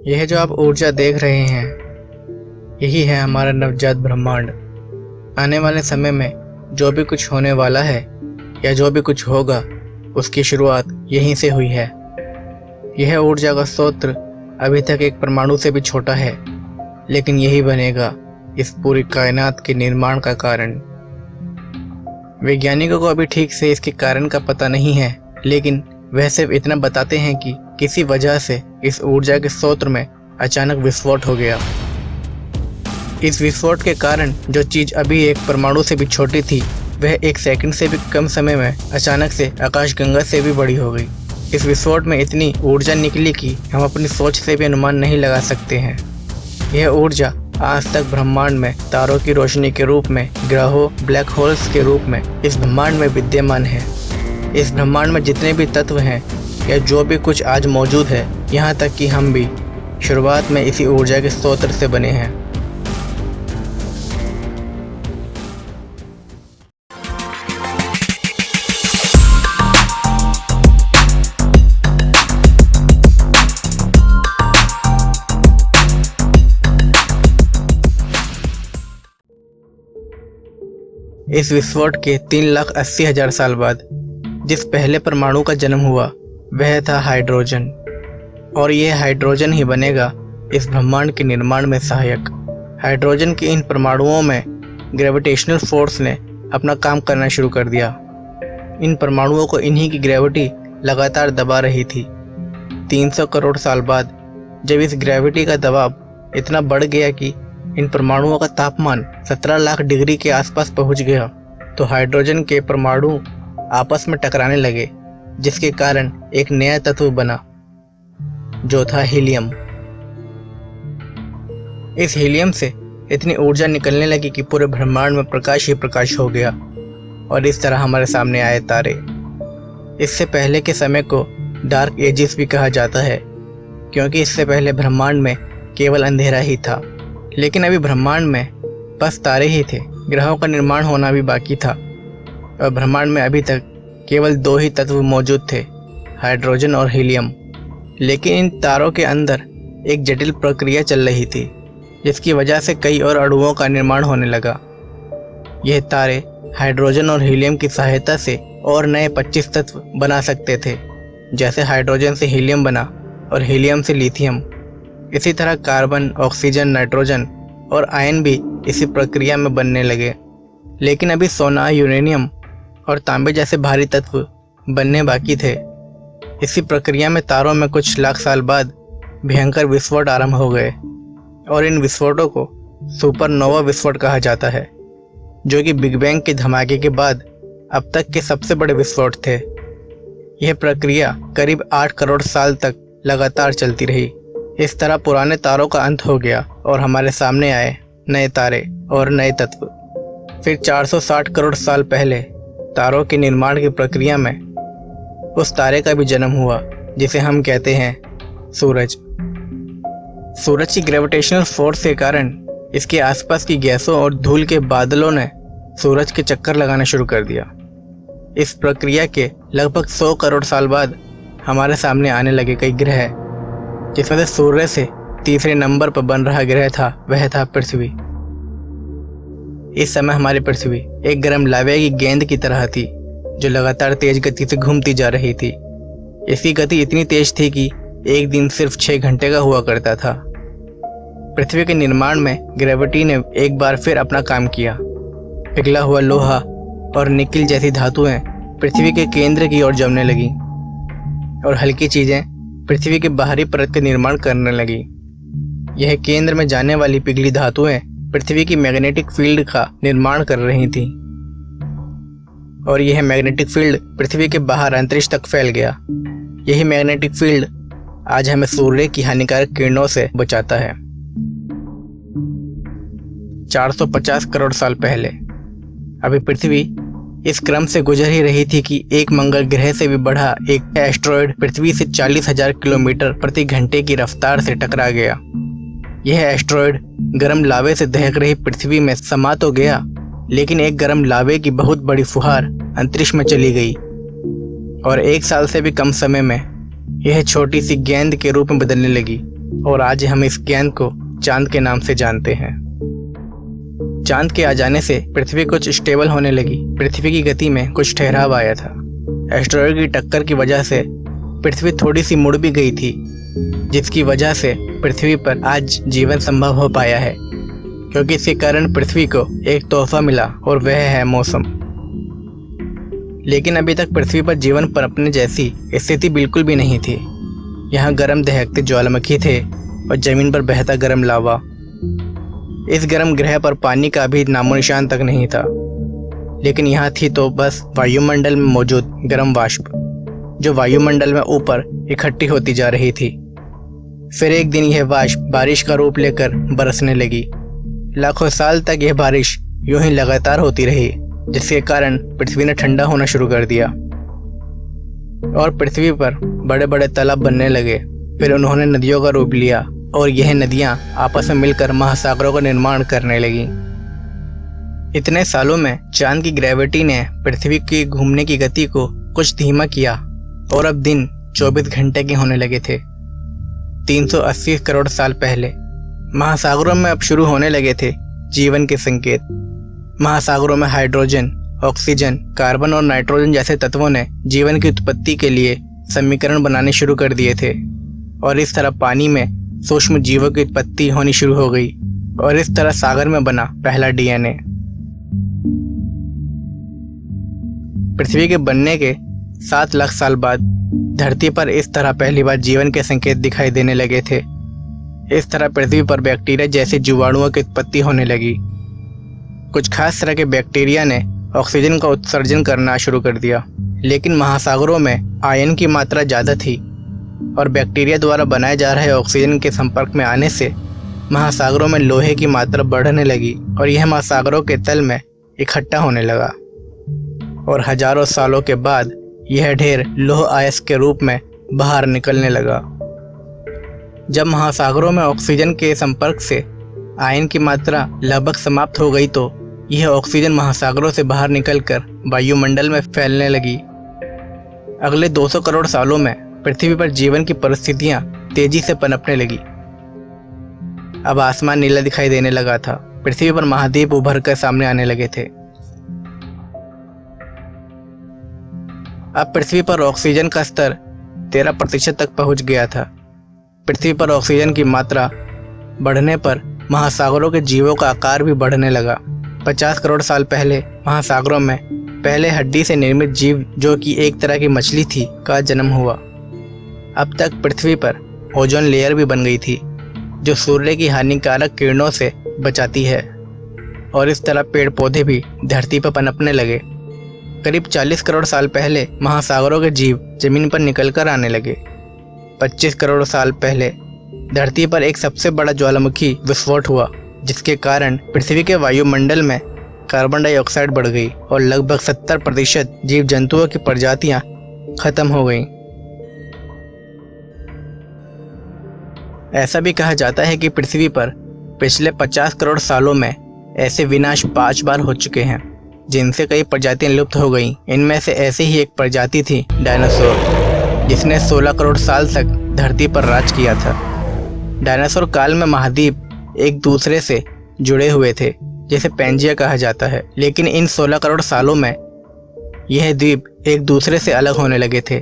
यह जो आप ऊर्जा देख रहे हैं, यही है हमारा नवजात ब्रह्मांड। आने वाले समय में जो भी कुछ होने वाला है या जो भी कुछ होगा, उसकी शुरुआत यहीं से हुई है। यह ऊर्जा का स्रोत अभी तक एक परमाणु से भी छोटा है, लेकिन यही बनेगा इस पूरी कायनात के निर्माण का कारण। वैज्ञानिकों को अभी ठीक से इसके कारण का पता नहीं है, लेकिन वह सिर्फ इतना बताते हैं कि किसी वजह से इस ऊर्जा के स्रोत में अचानक विस्फोट हो गया। इस विस्फोट के कारण जो चीज अभी एक परमाणु से भी छोटी थी, वह 1 सेकंड से भी कम समय में अचानक से आकाशगंगा से भी बड़ी हो गई। इस विस्फोट में इतनी ऊर्जा निकली कि हम अपनी सोच से भी अनुमान नहीं लगा सकते हैं। यह ऊर्जा आज तक ब्रह्मांड में तारों की रोशनी के रूप में, ग्रहों, ब्लैक होल्स के रूप में इस ब्रह्मांड में विद्यमान है। इस ब्रह्मांड में जितने भी तत्व हैं या जो भी कुछ आज मौजूद है, यहाँ तक कि हम भी शुरुआत में इसी ऊर्जा के स्रोत से बने हैं। इस विस्फोट के 3,80,000 साल बाद जिस पहले परमाणु का जन्म हुआ, वह था हाइड्रोजन। और यह हाइड्रोजन ही बनेगा इस ब्रह्मांड के निर्माण में सहायक। हाइड्रोजन के इन परमाणुओं में ग्रेविटेशनल फोर्स ने अपना काम करना शुरू कर दिया। इन परमाणुओं को इन्हीं की ग्रेविटी लगातार दबा रही थी। 300 करोड़ साल बाद जब इस ग्रेविटी का दबाव इतना बढ़ गया कि इन परमाणुओं का तापमान 17 लाख डिग्री के आसपास पहुंच गया, तो हाइड्रोजन के परमाणु आपस में टकराने लगे, जिसके कारण एक नया तत्व बना, जो था हीलियम। इस हीलियम से इतनी ऊर्जा निकलने लगी कि पूरे ब्रह्मांड में प्रकाश ही प्रकाश हो गया, और इस तरह हमारे सामने आए तारे। इससे पहले के समय को डार्क एजिस भी कहा जाता है, क्योंकि इससे पहले ब्रह्मांड में केवल अंधेरा ही था। लेकिन अभी ब्रह्मांड में बस तारे ही थे, ग्रहों का निर्माण होना भी बाकी था, और ब्रह्मांड में अभी तक केवल 2 ही तत्व मौजूद थे, हाइड्रोजन और हीलियम। लेकिन इन तारों के अंदर एक जटिल प्रक्रिया चल रही थी, जिसकी वजह से कई और अणुओं का निर्माण होने लगा। यह तारे हाइड्रोजन और हीलियम की सहायता से और नए 25 तत्व बना सकते थे, जैसे हाइड्रोजन से हीलियम बना और हीलियम से लिथियम। इसी तरह कार्बन, ऑक्सीजन, नाइट्रोजन और आयन भी इसी प्रक्रिया में बनने लगे। लेकिन अभी सोना, यूरेनियम और तांबे जैसे भारी तत्व बनने बाकी थे। इसी प्रक्रिया में तारों में कुछ लाख साल बाद भयंकर विस्फोट आरंभ हो गए, और इन विस्फोटों को सुपरनोवा विस्फोट कहा जाता है, जो कि बिग बैंग के धमाके के बाद अब तक के सबसे बड़े विस्फोट थे। यह प्रक्रिया करीब 8 करोड़ साल तक लगातार चलती रही। इस तरह पुराने तारों का अंत हो गया और हमारे सामने आए नए तारे और नए तत्व। फिर 460 करोड़ साल पहले तारों के निर्माण की प्रक्रिया में उस तारे का भी जन्म हुआ, जिसे हम कहते हैं सूरज। सूरज की ग्रेविटेशनल फोर्स के कारण इसके आसपास की गैसों और धूल के बादलों ने सूरज के चक्कर लगाना शुरू कर दिया। इस प्रक्रिया के लगभग 100 करोड़ साल बाद हमारे सामने आने लगे कई ग्रह, जिसमें से सूर्य से तीसरे नंबर पर बन रहा ग्रह था, वह था पृथ्वी। इस समय हमारी पृथ्वी एक गर्म लावे की गेंद की तरह थी, जो लगातार तेज गति से घूमती जा रही थी। इसकी गति इतनी तेज थी कि एक दिन सिर्फ 6 घंटे का हुआ करता था। पृथ्वी के निर्माण में ग्रेविटी ने एक बार फिर अपना काम किया। पिघला हुआ लोहा और निकिल जैसी धातुएं पृथ्वी के केंद्र की ओर जमने लगी, और हल्की चीजें पृथ्वी के बाहरी परत के निर्माण करने लगी। यह केंद्र में जाने वाली पिघली धातुएं पृथ्वी की मैग्नेटिक फील्ड का निर्माण कर रही थीं, और यह मैग्नेटिक फील्ड पृथ्वी के बाहर अंतरिक्ष तक फैल गया। यही मैग्नेटिक फील्ड आज हमें सूर्य की हानिकारक किरणों से बचाता है। 450 करोड़ साल पहले अभी पृथ्वी इस क्रम से गुजर ही रही थी कि एक मंगल ग्रह से भी बढ़ा एक एस्ट्रॉयड पृथ्वी से 40,000 किलोमीटर प्रति घंटे की रफ्तार से टकरा गया। यह एस्ट्रॉयड गर्म लावे से दहक रही पृथ्वी में समा तो गया, लेकिन एक गर्म लावे की बहुत बड़ी फुहार अंतरिक्ष में चली गई, और 1 साल से भी कम समय में यह छोटी सी गेंद के रूप में बदलने लगी और आज हम इस ज्ञान को चांद के नाम से जानते हैं। चांद के आ जाने से पृथ्वी कुछ स्टेबल होने लगी। पृथ्वी की गति में कुछ ठहराव आया था। एस्टेरॉयड की टक्कर की वजह से पृथ्वी थोड़ी सी मुड़ भी गई थी, जिसकी वजह से पृथ्वी पर आज जीवन संभव हो पाया है, क्योंकि इसके कारण पृथ्वी को एक तोहफा मिला और वह है मौसम। लेकिन अभी तक पृथ्वी पर जीवन पनपने जैसी स्थिति बिल्कुल भी नहीं थी। यहाँ गर्म दहकते ज्वालामुखी थे और जमीन पर बहता गर्म लावा। इस गर्म ग्रह पर पानी का भी नामो निशान तक नहीं था। लेकिन यहाँ थी तो बस वायुमंडल में मौजूद गर्म वाष्प, जो वायुमंडल में ऊपर इकट्ठी होती जा रही थी। फिर एक दिन यह वाष्प बारिश का रूप लेकर बरसने लगी। लाखों साल तक यह बारिश यूं ही लगातार होती रही, जिसके कारण पृथ्वी ने ठंडा होना शुरू कर दिया और पृथ्वी पर बड़े बड़े तालाब बनने लगे। फिर उन्होंने नदियों का रूप लिया और यह नदियां आपस में मिलकर महासागरों का निर्माण करने लगी। इतने सालों में चांद की ग्रेविटी ने पृथ्वी की घूमने की गति को कुछ धीमा किया और अब दिन 24 घंटे के होने लगे थे। 380 करोड़ साल पहले महासागरों में अब शुरू होने लगे थे जीवन के संकेत। महासागरों में हाइड्रोजन, ऑक्सीजन, कार्बन और नाइट्रोजन जैसे तत्वों ने जीवन की उत्पत्ति के लिए समीकरण बनाने शुरू कर दिए थे और इस तरह पानी में सूक्ष्म जीवों की उत्पत्ति होनी शुरू हो गई और इस तरह सागर में बना पहला डीएनए। पृथ्वी के बनने के 7 लाख साल बाद धरती पर इस तरह पहली बार जीवन के संकेत दिखाई देने लगे थे। इस तरह पृथ्वी पर बैक्टीरिया जैसे जीवाणुओं की उत्पत्ति होने लगी। कुछ खास तरह के बैक्टीरिया ने ऑक्सीजन का उत्सर्जन करना शुरू कर दिया, लेकिन महासागरों में आयन की मात्रा ज़्यादा थी और बैक्टीरिया द्वारा बनाए जा रहे ऑक्सीजन के संपर्क में आने से महासागरों में लोहे की मात्रा बढ़ने लगी और यह महासागरों के तल में इकट्ठा होने लगा और हजारों सालों के बाद यह ढेर लौह अयस्क के रूप में बाहर निकलने लगा। जब महासागरों में ऑक्सीजन के संपर्क से आयन की मात्रा लगभग समाप्त हो गई तो यह ऑक्सीजन महासागरों से बाहर निकलकर वायुमंडल में फैलने लगी। अगले 200 करोड़ सालों में पृथ्वी पर जीवन की परिस्थितियां तेजी से पनपने लगी। अब आसमान नीला दिखाई देने लगा था। पृथ्वी पर महाद्वीप उभर कर सामने आने लगे थे। अब पृथ्वी पर ऑक्सीजन का स्तर 13% तक पहुंच गया था। पृथ्वी पर ऑक्सीजन की मात्रा बढ़ने पर महासागरों के जीवों का आकार भी बढ़ने लगा। 50 करोड़ साल पहले महासागरों में पहले हड्डी से निर्मित जीव, जो कि एक तरह की मछली थी, का जन्म हुआ। अब तक पृथ्वी पर ओजोन लेयर भी बन गई थी, जो सूर्य की हानिकारक किरणों से बचाती है और इस तरह पेड़ पौधे भी धरती पर पनपने लगे। करीब 40 करोड़ साल पहले महासागरों के जीव जमीन पर निकलकर आने लगे। 25 करोड़ साल पहले धरती पर एक सबसे बड़ा ज्वालामुखी विस्फोट हुआ, जिसके कारण पृथ्वी के वायुमंडल में कार्बन डाइऑक्साइड बढ़ गई और लगभग 70% जीव जंतुओं की प्रजातियां खत्म हो गईं। ऐसा भी कहा जाता है कि पृथ्वी पर पिछले 50 करोड़ सालों में ऐसे विनाश 5 बार हो चुके हैं, जिनसे कई प्रजातियां लुप्त हो गईं। इनमें से ऐसे ही एक प्रजाति थी डायनासोर, जिसने 16 करोड़ साल तक धरती पर राज किया था। डायनासोर काल में महाद्वीप एक दूसरे से जुड़े हुए थे, जिसे पैंजिया कहा जाता है। लेकिन इन 16 करोड़ सालों में यह द्वीप एक दूसरे से अलग होने लगे थे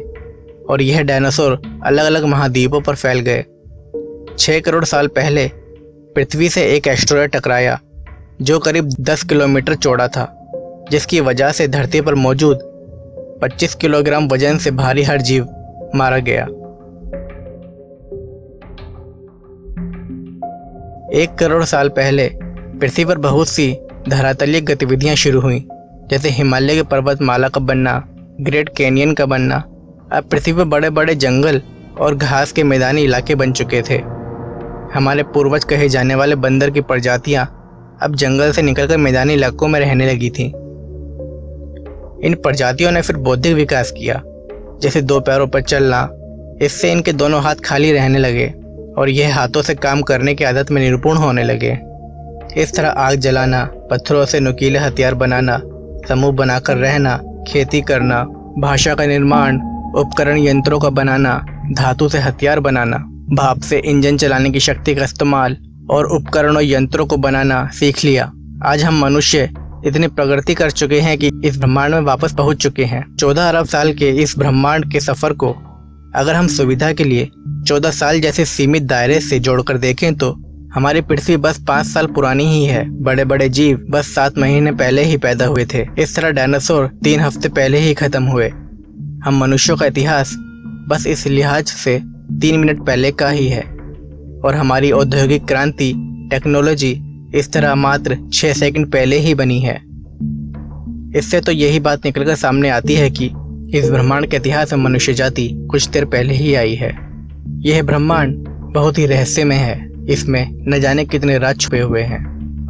और यह डायनासोर अलग अलग महाद्वीपों पर फैल गए। 6 करोड़ साल पहले पृथ्वी से एक एस्टेरॉयड टकराया, जो करीब 10 किलोमीटर चौड़ा था, जिसकी वजह से धरती पर मौजूद 25 किलोग्राम वजन से भारी हर जीव मारा गया। 1 करोड़ साल पहले पृथ्वी पर बहुत सी धरातलीय गतिविधियां शुरू हुई, जैसे हिमालय के पर्वतमाला का बनना, ग्रेट कैनियन का बनना। अब पृथ्वी पर बड़े बड़े जंगल और घास के मैदानी इलाके बन चुके थे। हमारे पूर्वज कहे जाने वाले बंदर की प्रजातियां अब जंगल से निकलकर मैदानी इलाकों में रहने लगी थीं। इन प्रजातियों ने फिर बौद्धिक विकास किया, जैसे 2 पैरों पर चलना। इससे इनके दोनों हाथ खाली रहने लगे और यह हाथों से काम करने की आदत में निपुण होने लगे। इस तरह आग जलाना, पत्थरों से नुकीले हथियार बनाना, समूह बनाकर रहना, खेती करना, भाषा का निर्माण, उपकरण यंत्रों का बनाना, धातु से हथियार बनाना, भाप से इंजन चलाने की शक्ति का इस्तेमाल और उपकरणों यंत्रों को बनाना सीख लिया। आज हम मनुष्य इतनी प्रगति कर चुके हैं कि इस ब्रह्मांड में वापस पहुंच चुके हैं। 14 अरब साल के इस ब्रह्मांड के सफर को अगर हम सुविधा के लिए 14 साल जैसे सीमित दायरे से जोड़कर देखें तो हमारी पृथ्वी बस 5 साल पुरानी ही है। बड़े बड़े जीव बस 7 महीने पहले ही पैदा हुए थे। इस तरह डायनासोर 3 हफ्ते पहले ही खत्म हुए। हम मनुष्यों का इतिहास बस इस लिहाज से 3 मिनट पहले का ही है और हमारी औद्योगिक क्रांति टेक्नोलॉजी इस तरह मात्र 6 सेकंड पहले ही बनी है। इससे तो यही बात निकलकर सामने आती है कि इस ब्रह्मांड के इतिहास में मनुष्य जाति कुछ देर पहले ही आई है। यह ब्रह्मांड बहुत ही रहस्यमय है। इसमें न जाने कितने राज छुपे हुए हैं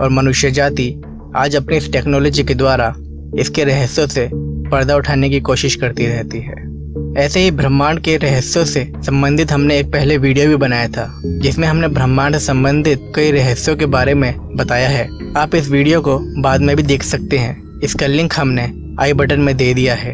और मनुष्य जाति आज अपनी इस टेक्नोलॉजी के द्वारा इसके रहस्यों से पर्दा उठाने की कोशिश करती रहती है। ऐसे ही ब्रह्मांड के रहस्यों से संबंधित हमने एक पहले वीडियो भी बनाया था जिसमें हमने ब्रह्मांड से संबंधित कई रहस्यों के बारे में बताया है। आप इस वीडियो को बाद में भी देख सकते हैं। इसका लिंक हमने आई बटन में दे दिया है।